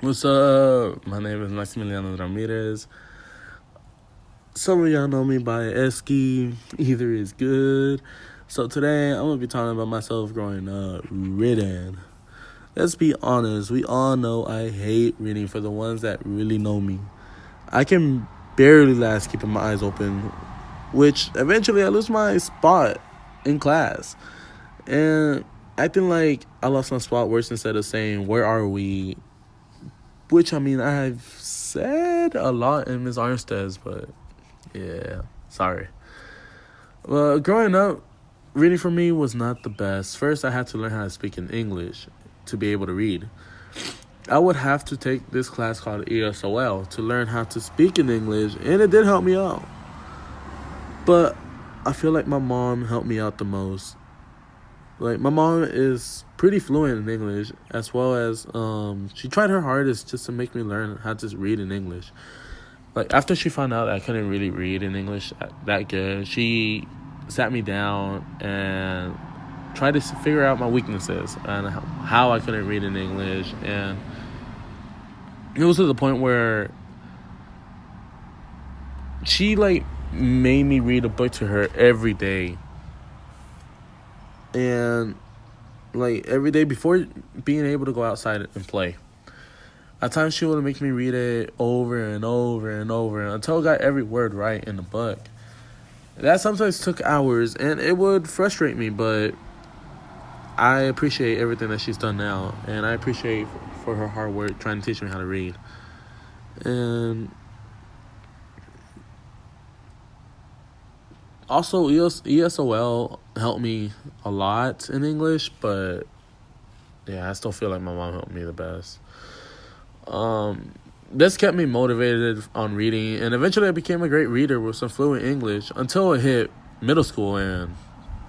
What's up? My name is Maximiliano Ramirez. Some of y'all know me by Esky. Either is good. So today I'm gonna be talking about myself growing up reading. Let's be honest. We all know I hate reading. For the ones that really know me, I can barely last keeping my eyes open, which eventually I lose my spot in class. And acting like I lost my spot worse instead of saying, "Where are we?" Which, I mean, I've said a lot in Ms. Armstead's, but yeah, sorry. Well, growing up, reading for me was not the best. First, I had to learn how to speak in English to be able to read. I would have to take this class called ESOL to learn how to speak in English, and it did help me out. But I feel like my mom helped me out the most. Like, my mom is pretty fluent in English, as well as she tried her hardest just to make me learn how to read in English. Like, after she found out I couldn't really read in English that good, she sat me down and tried to figure out my weaknesses and how I couldn't read in English. And it was to the point where she, like, made me read a book to her every day. And, like, every day before being able to go outside and play. At times, she would make me read it over and over and over until I got every word right in the book. That sometimes took hours, and it would frustrate me, but I appreciate everything that she's done now, and I appreciate for her hard work trying to teach me how to read. And also, ESOL helped me a lot in English, but yeah, I still feel like my mom helped me the best. This kept me motivated on reading, and eventually I became a great reader with some fluent English until I hit middle school and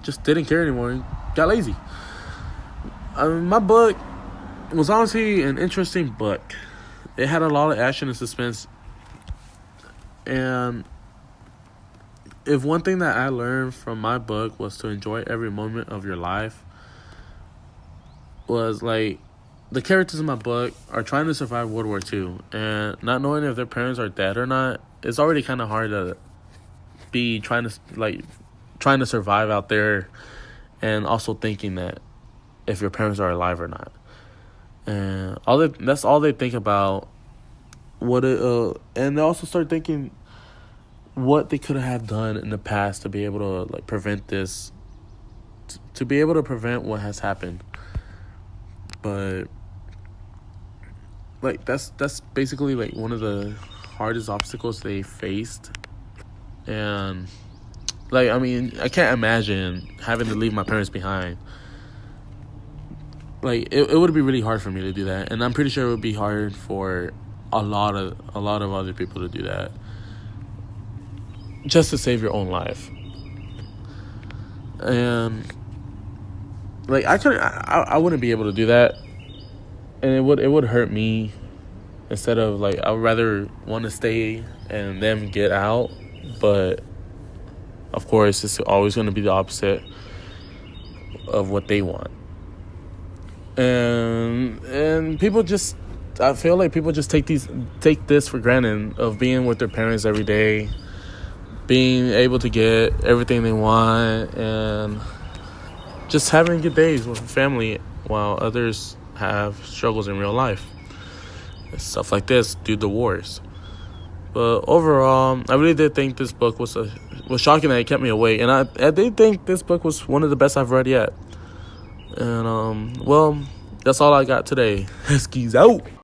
just didn't care anymore and got lazy. My book was honestly an interesting book. It had a lot of action and suspense, and if one thing that I learned from my book was to enjoy every moment of your life, was like, the characters in my book are trying to survive World War II, and not knowing if their parents are dead or not, it's already kind of hard to be trying to survive out there, and also thinking that if your parents are alive or not. And that's all they think about. And they also start thinking what they could have done in the past to be able to, like, prevent this, to be able to prevent what has happened. But, like, that's basically, like, one of the hardest obstacles they faced. And, like, I mean, I can't imagine having to leave my parents behind. Like, it would be really hard for me to do that, and I'm pretty sure it would be hard for a lot of other people to do that, just to save your own life. And, like, I wouldn't be able to do that, and it would hurt me. Instead of, like, I would rather want to stay and them get out, but of course it's always going to be the opposite of what they want. And people just, I feel like people just take this for granted, of being with their parents every day, being able to get everything they want, and just having good days with family, while others have struggles in real life. Stuff like this due to wars. But overall, I really did think this book was shocking that it kept me awake, and I did think this book was one of the best I've read yet. And well, that's all I got today. Skis out.